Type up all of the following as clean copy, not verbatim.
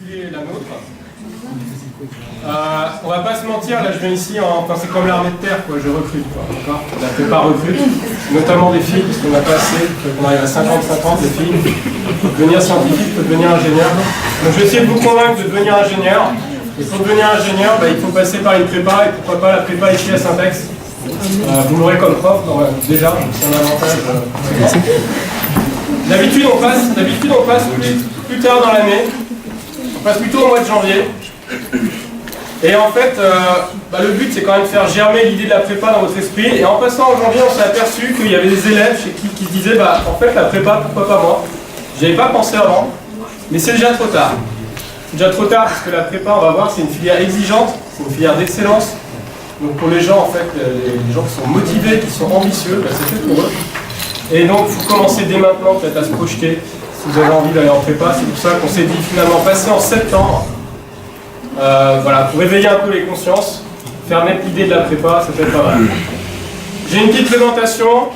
qui est la nôtre. On va pas se mentir, là je viens ici, enfin c'est comme l'armée de terre, quoi, je recrute, d'accord. La plupart recrutent, notamment des filles, parce qu'on n'a pas assez, on arrive à 50-50 des filles. Pour devenir scientifique, pour devenir ingénieur. Donc je vais essayer de vous convaincre de devenir ingénieur. Et pour devenir ingénieur, il faut passer par une prépa, et pourquoi pas la prépa ici à Syntex. Vous l'aurez comme prof, déjà, c'est un avantage. D'habitude on passe plus tard dans l'année, on passe plutôt au mois de janvier. Et en fait, le but c'est quand même de faire germer l'idée de la prépa dans votre esprit. Et en passant en janvier, on s'est aperçu qu'il y avait des élèves chez qui se disaient en fait la prépa, pourquoi pas moi. J'y avais pas pensé avant, mais c'est déjà trop tard. C'est déjà trop tard parce que la prépa, on va voir, c'est une filière exigeante, c'est une filière d'excellence. Donc pour les gens, en fait, les gens qui sont motivés, qui sont ambitieux, c'est fait pour eux. Et donc il faut commencer dès maintenant peut-être à se projeter si vous avez envie d'aller en prépa. C'est pour ça qu'on s'est dit finalement passer en septembre. Pour éveiller un peu les consciences, faire naître l'idée de la prépa, ça peut être pas mal. J'ai une petite présentation.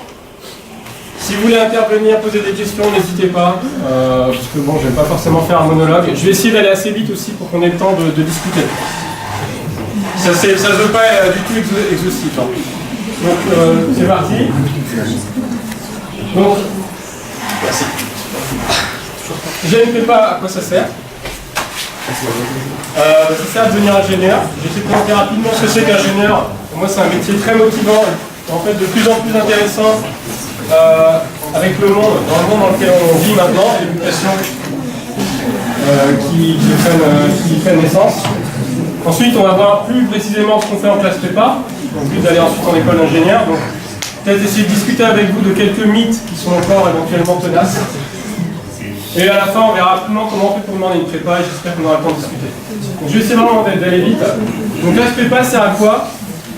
Si vous voulez intervenir, poser des questions, n'hésitez pas, parce que bon, je ne vais pas forcément faire un monologue. Je vais essayer d'aller assez vite aussi pour qu'on ait le temps de discuter. Ça ne se veut pas du tout exhaustif. Hein. Donc, c'est parti. Donc, merci. J'ai une prépa, à quoi ça sert? Ça sert à devenir ingénieur. Je vais essayer de présenter rapidement ce que c'est qu'ingénieur. Pour moi, c'est un métier très motivant, en fait de plus en plus intéressant avec le monde, dans lequel on vit maintenant, et les mutations qui prennent naissance. Ensuite, on va voir plus précisément ce qu'on fait en classe prépa, en plus d'aller ensuite en école d'ingénieur. Donc, peut-être essayer de discuter avec vous de quelques mythes qui sont encore éventuellement tenaces. Et à la fin, on verra rapidement comment on fait pour demander une prépa et j'espère qu'on aura le temps de discuter. Donc, je vais essayer vraiment d'aller vite. Donc, classe prépa sert à quoi?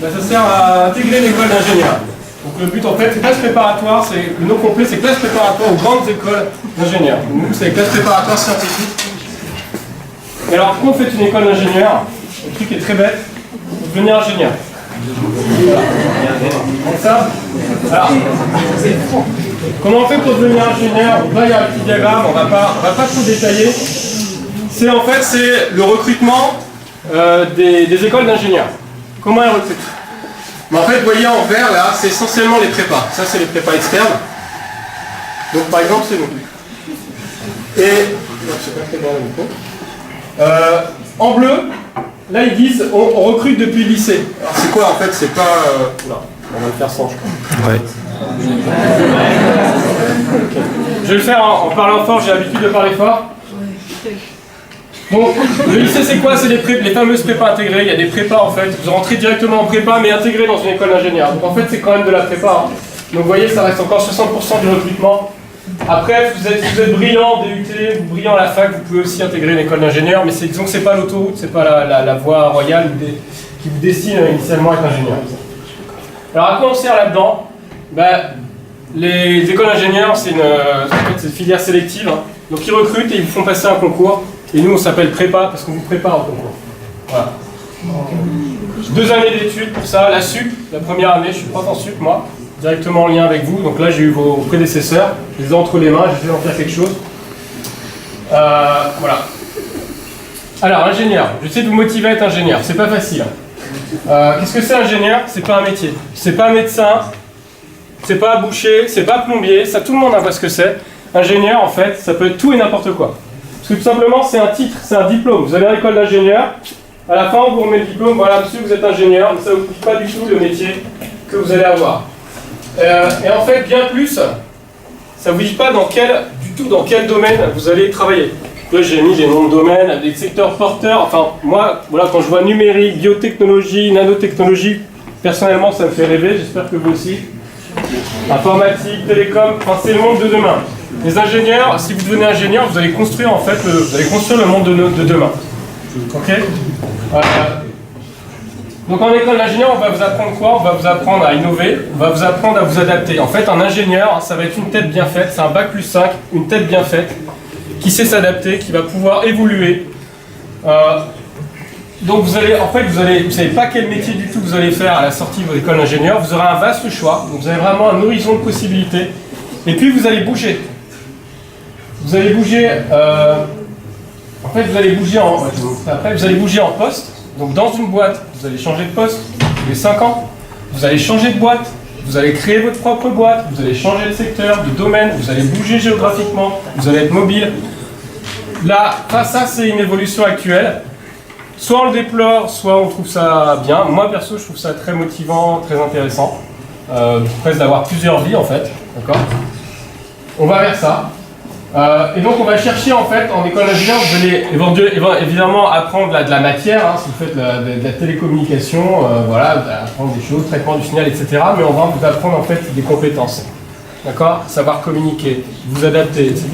Ça sert à intégrer l'école d'ingénieur. Donc, le but en fait, classe préparatoire, le nom complet, c'est classe préparatoire aux grandes écoles d'ingénieurs. Nous, c'est classe préparatoire scientifique. Et alors, pourquoi on fait une école d'ingénieur? Le truc est très bête, pour devenir ingénieur. Voilà. Donc ça, alors, comment on fait pour devenir ingénieur? Donc là, il y a un petit diagramme, on va pas trop détailler. C'est en fait, c'est le recrutement des écoles d'ingénieurs. Comment elles recrutent? En fait, vous voyez en vert, là, c'est essentiellement les prépas. Ça, c'est les prépas externes. Donc, par exemple, c'est nous. Et, en bleu, là, ils disent, on recrute depuis le lycée. Alors, c'est quoi, en fait? C'est pas... Oula, on va le faire sans, je crois. Ouais. Je vais le faire en parlant fort, j'ai l'habitude de parler fort. Donc, le lycée c'est quoi? C'est les fameuses prépas intégrées. Il y a des prépas en fait, vous rentrez directement en prépa mais intégré dans une école d'ingénieur. Donc en fait c'est quand même de la prépa. Hein. Donc vous voyez, ça reste encore 60% du recrutement. Après, si vous êtes brillant en DUT, vous brillant à la fac, vous pouvez aussi intégrer une école d'ingénieur, mais disons que c'est pas l'autoroute, c'est pas la voie royale qui vous destine initialement à être ingénieur. Alors à quoi on sert là-dedans? Les écoles d'ingénieurs, c'est une filière sélective. Hein. Donc ils recrutent et ils vous font passer un concours. Et nous, on s'appelle prépa parce qu'on vous prépare au concours. Voilà. 2 années d'études pour ça. La SUP, la première année, je suis prof en SUP, moi, directement en lien avec vous. Donc là, j'ai eu vos prédécesseurs. Je les ai entre les mains, j'essaie d'en faire quelque chose. Voilà. Alors, ingénieur. J'essaie de vous motiver à être ingénieur. C'est pas facile. Qu'est-ce que c'est ingénieur? C'est pas un métier. C'est pas un médecin. C'est pas un boucher. C'est pas plombier. Ça, tout le monde voit ce que c'est. Ingénieur, en fait, ça peut être tout et n'importe quoi. Parce que tout simplement, c'est un titre, c'est un diplôme. Vous allez à l'école d'ingénieur, à la fin, on vous remet le diplôme, voilà, monsieur, vous êtes ingénieur, mais ça ne vous dit pas du tout le métier que vous allez avoir. Et en fait, bien plus, ça ne vous dit pas dans quel domaine vous allez travailler. Là, j'ai mis des noms de domaines, des secteurs porteurs. Enfin, moi, voilà, quand je vois numérique, biotechnologie, nanotechnologie, personnellement, ça me fait rêver, j'espère que vous aussi. Informatique, télécom, enfin, c'est le monde de demain. Les ingénieurs, si vous devenez ingénieur, vous allez construire en fait le monde de demain. Ok. Donc en école d'ingénieur, on va vous apprendre quoi? On va vous apprendre à innover, on va vous apprendre à vous adapter. En fait, un ingénieur, ça va être une tête bien faite, c'est un bac plus 5, une tête bien faite, qui sait s'adapter, qui va pouvoir évoluer. Donc vous savez pas quel métier du tout vous allez faire à la sortie de votre école d'ingénieur, vous aurez un vaste choix, donc vous avez vraiment un horizon de possibilités, et puis vous allez bouger. Vous allez bouger En fait, vous allez bouger vous allez bouger en poste. Donc dans une boîte, vous allez changer de poste tous les 5 ans. Vous allez changer de boîte, vous allez créer votre propre boîte, vous allez changer de secteur, de domaine, vous allez bouger géographiquement, vous allez être mobile. Là, ça c'est une évolution actuelle. Soit on le déplore, soit on trouve ça bien. Moi perso, je trouve ça très motivant, très intéressant. Presque d'avoir plusieurs vies en fait. D'accord ? On va vers ça. Et donc on va chercher en fait, en école d'ingénieur, vous allez évidemment apprendre de la matière, hein, si vous faites de la télécommunication, voilà, apprendre des choses, traitement du signal, etc. Mais on va vous apprendre en fait des compétences. D'accord ? Savoir communiquer, vous adapter, etc.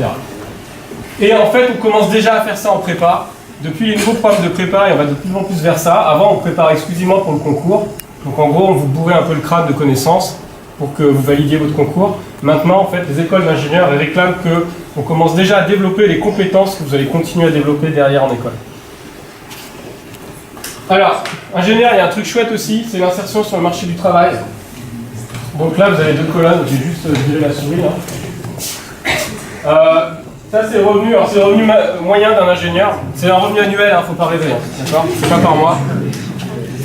Et en fait, on commence déjà à faire ça en prépa. Depuis les nouveaux programmes de prépa, et on va de plus en plus vers ça. Avant, on prépare exclusivement pour le concours. Donc en gros, on vous bourrait un peu le crâne de connaissances pour que vous validiez votre concours. Maintenant, en fait, les écoles d'ingénieurs réclament qu'on commence déjà à développer les compétences que vous allez continuer à développer derrière en école. Alors, ingénieur, il y a un truc chouette aussi, c'est l'insertion sur le marché du travail. Donc là, vous avez 2 colonnes, j'ai juste viré la souris. Ça, c'est le revenu, alors c'est le revenu moyen d'un ingénieur. C'est un revenu annuel, faut pas rêver, d'accord ? C'est pas par mois.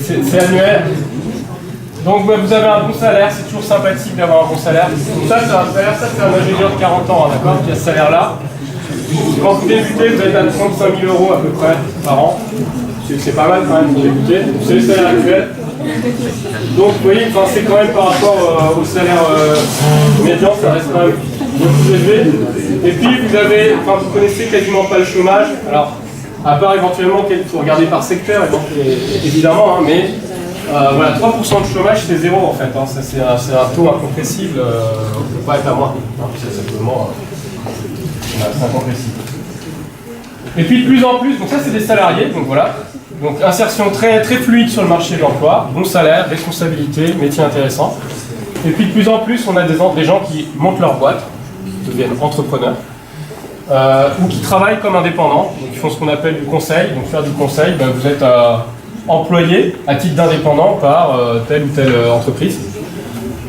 C'est annuel. Donc vous avez un bon salaire, c'est toujours sympathique d'avoir un bon salaire. Donc ça, c'est un salaire, ça c'est un ingénieur de 40 ans, d'accord, qui a ce salaire-là. Quand vous débutez, vous êtes à 35 000 € à peu près par an. C'est pas mal quand même pour débuter. C'est le salaire actuel. Donc vous voyez, c'est quand même par rapport au salaire médian, ça reste quand même beaucoup plus élevé. Et puis vous connaissez quasiment pas le chômage. Alors, à part éventuellement qu'il faut regarder par secteur, évidemment, hein, mais voilà, 3% de chômage c'est 0 en fait. Hein, c'est un taux incompressible, on ne peut pas être à moins. Hein, c'est simplement c'est incompressible. Et puis de plus en plus, donc ça c'est des salariés, donc voilà. Donc insertion très, très fluide sur le marché de l'emploi, bon salaire, responsabilité, métier intéressant. Et puis de plus en plus, on a des gens qui montent leur boîte, qui deviennent entrepreneurs, ou qui travaillent comme indépendants, donc ils font ce qu'on appelle du conseil. Donc faire du conseil, vous êtes employé à titre d'indépendant par telle ou telle entreprise.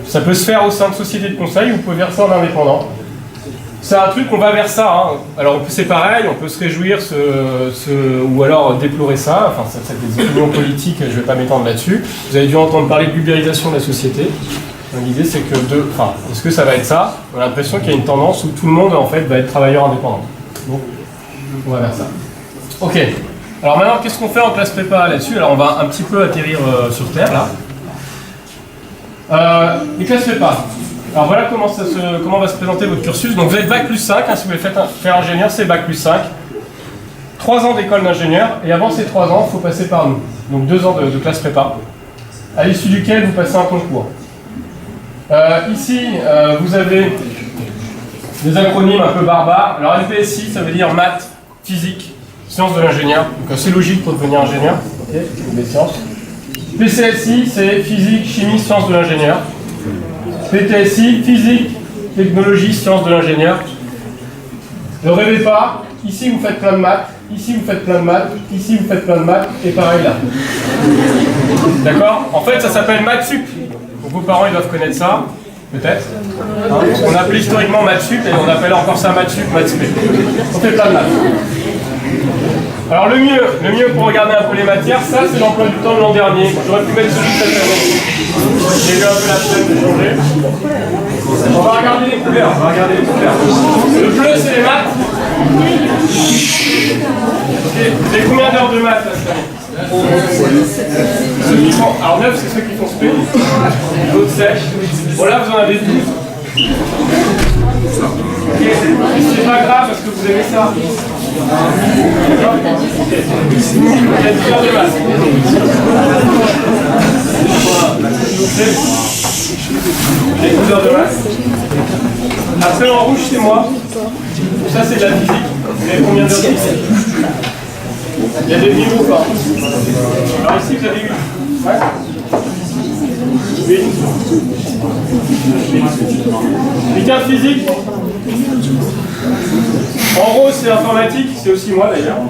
Ça peut se faire au sein de sociétés de conseil, ou vous pouvez faire ça en indépendant. C'est un truc, on va vers ça. Hein. Alors c'est pareil, on peut se réjouir ou alors déplorer ça. Enfin, c'est des opinions politiques, je ne vais pas m'étendre là-dessus. Vous avez dû entendre parler d'ubérisation de la société. L'idée c'est que, est-ce que ça va être ça ? On a l'impression qu'il y a une tendance où tout le monde en fait va être travailleur indépendant. Donc, on va vers ça. Ok. Alors maintenant, qu'est-ce qu'on fait en classe prépa là-dessus ? Alors on va un petit peu atterrir sur Terre là. Les classes prépa. Alors voilà comment va se présenter votre cursus. Donc vous êtes Bac plus 5, hein, si vous voulez faire ingénieur, c'est Bac plus 5. 3 ans d'école d'ingénieur, et avant ces 3 ans, il faut passer par nous. Donc 2 ans de classe prépa, à l'issue duquel vous passez un concours. Ici, vous avez des acronymes un peu barbares. Alors MPSI, ça veut dire maths, physique, sciences de l'ingénieur. Donc c'est logique pour devenir ingénieur. Ok, des sciences. PCSI, c'est physique, chimie, sciences de l'ingénieur. PTSI, physique, technologie, sciences de l'ingénieur. Ne rêvez pas, ici vous faites plein de maths, ici vous faites plein de maths, ici vous faites plein de maths, et pareil là. D'accord ? En fait, ça s'appelle maths sup. Donc vos parents ils doivent connaître ça, peut-être. Hein, on appelait historiquement maths sup, et on appelle encore ça maths sup, maths spé. On fait plein de maths. Alors le mieux pour regarder un peu les matières, ça c'est l'emploi du temps de l'an dernier. J'aurais pu mettre celui de cette année. J'ai eu un peu la flemme de changer. On va regarder les couleurs. Le bleu c'est les maths. Okay. Vous avez combien d'heures de maths là cette année ? Ceux qui font, alors 9 c'est ceux qui font spé. L'autre sèche. Bon là vous en avez 12. Okay. C'est pas grave parce que vous aimez ça. Il y a 10 heures de maths. J'ai 12 heures de maths. Après en rouge c'est moi. Ça c'est de la physique. Vous avez combien d'heures de physique ? Il y a des niveaux ou pas ? Alors ici vous avez 8. Ouais. 8. Quelqu'un de physique ? En gros, c'est informatique, c'est aussi moi d'ailleurs.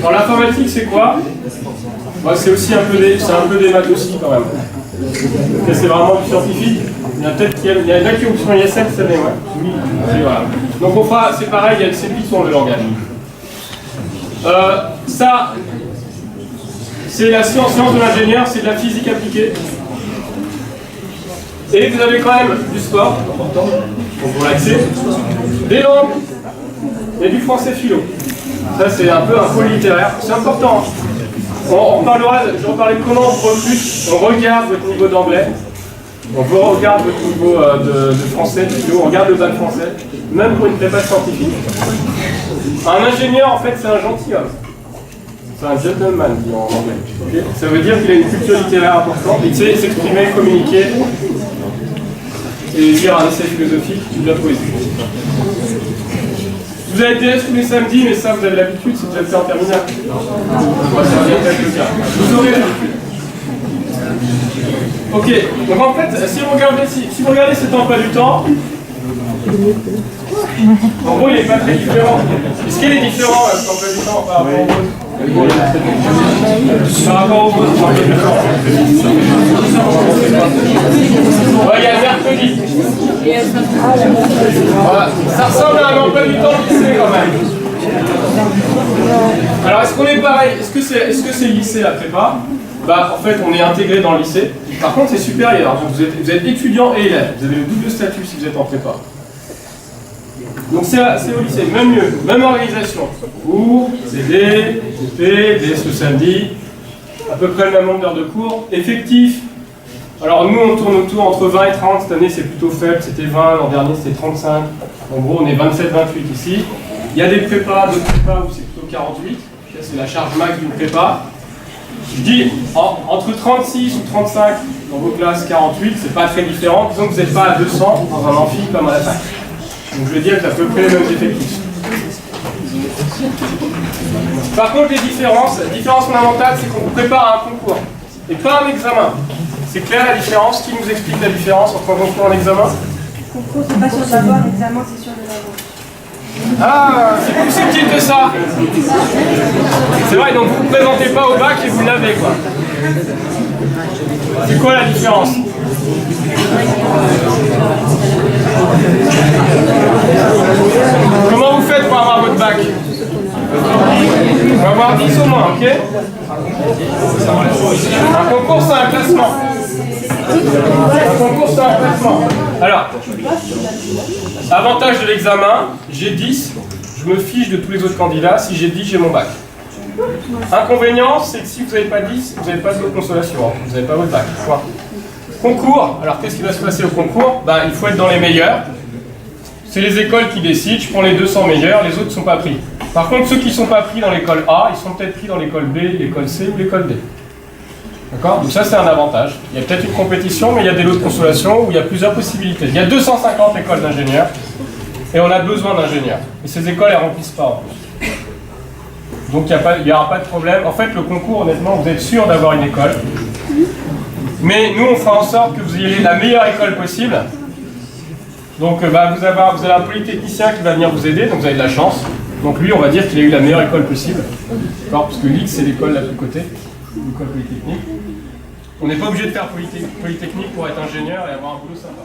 Alors l'informatique, c'est quoi ? C'est aussi un peu des maths aussi quand même. C'est vraiment du scientifique. Il y en a qui ont option ISF cette année, ouais. Oui, voilà. Donc on fera, c'est pareil, il y a le C++ sur le langage. Ça, c'est la science de l'ingénieur, c'est de la physique appliquée. Et vous avez quand même du sport, important, pour vous relaxer, des langues et du français philo. Ça, c'est un peu un pôle littéraire, c'est important. On reparlera, je vais reparler de comment on recrute, on regarde votre niveau d'anglais, on regarde votre niveau de français, de philo, on regarde le bac français, même pour une prépa scientifique. Un ingénieur, en fait, c'est un gentilhomme. C'est un gentleman, dit en anglais. Okay. Ça veut dire qu'il a une culture littéraire importante, il sait s'exprimer, communiquer, et lire un essai philosophique ou de la poésie. Vous avez DS tous les samedis, mais ça, vous avez l'habitude, c'est déjà fait en terminale. Moi, ça va bien être le cas. Vous aurez l'habitude. Ok, donc en fait, si vous regardez cet emploi du temps, en gros, il n'est pas très différent. Est-ce qu'il est différent, cet emploi du temps, par rapport au vôtre? Par rapport au vôtre, il y a le mercredi. Voilà. Ça ressemble à un emploi du temps lycée quand même. Alors est-ce qu'on est pareil? Est-ce que c'est lycée la prépa? Bah en fait on est intégré dans le lycée. Par contre c'est supérieur. Donc, vous êtes étudiant et élève. Vous avez le double statut si vous êtes en prépa. Donc c'est au lycée, même mieux, même organisation. Cours, CD, TP, DS le samedi, à peu près le même nombre d'heures de cours. Effectif. Alors nous on tourne autour entre 20 et 30, cette année c'est plutôt faible, c'était 20, l'an dernier c'était 35. En gros on est 27-28 ici. Il y a des prépas, d'autres prépas où c'est plutôt 48. C'est la charge max d'une prépa. Je dis entre 36 ou 35 dans vos classes, 48, c'est pas très différent. Disons que vous n'êtes pas à 200 dans un amphi comme à la fac. Donc je veux dire que c'est à peu près les mêmes effectifs. Par contre, la différence fondamentale, c'est qu'on vous prépare à un concours et pas un examen. C'est clair la différence? Qui nous explique la différence entre un concours et un examen? Le concours, c'est pas sur de la voix, l'examen, c'est sur de la voix. Ah, c'est plus subtil que ça. C'est vrai, donc vous ne vous présentez pas au bac et vous l'avez, quoi. C'est quoi la différence? Comment vous faites pour avoir votre bac? On va avoir 10 au moins, ok? Un concours, c'est un classement. Un concours, c'est un classement. Alors, avantage de l'examen, j'ai 10, je me fiche de tous les autres candidats. Si j'ai 10, j'ai mon bac. Inconvénient, c'est que si vous n'avez pas 10, vous n'avez pas de consolation. Vous n'avez pas votre bac. Point. Concours, alors qu'est-ce qui va se passer au concours? Il faut être dans les meilleurs. C'est les écoles qui décident, je prends les 200 meilleurs, les autres ne sont pas pris. Par contre, ceux qui ne sont pas pris dans l'école A, ils sont peut-être pris dans l'école B, l'école C ou l'école D. D'accord? Donc ça, c'est un avantage. Il y a peut-être une compétition, mais il y a des lots de consolation où il y a plusieurs possibilités. Il y a 250 écoles d'ingénieurs, et on a besoin d'ingénieurs. Et ces écoles, elles ne remplissent pas en plus. Donc il n'y aura pas de problème. En fait, le concours, honnêtement, vous êtes sûr d'avoir une école. Mais nous, on fera en sorte que vous ayez la meilleure école possible. Donc vous avez un polytechnicien qui va venir vous aider, donc vous avez de la chance. Donc lui, on va dire qu'il a eu la meilleure école possible. D'accord? Parce que l'IX, c'est l'école la plus cotée, l'école polytechnique. On n'est pas obligé de faire polytechnique pour être ingénieur et avoir un boulot sympa.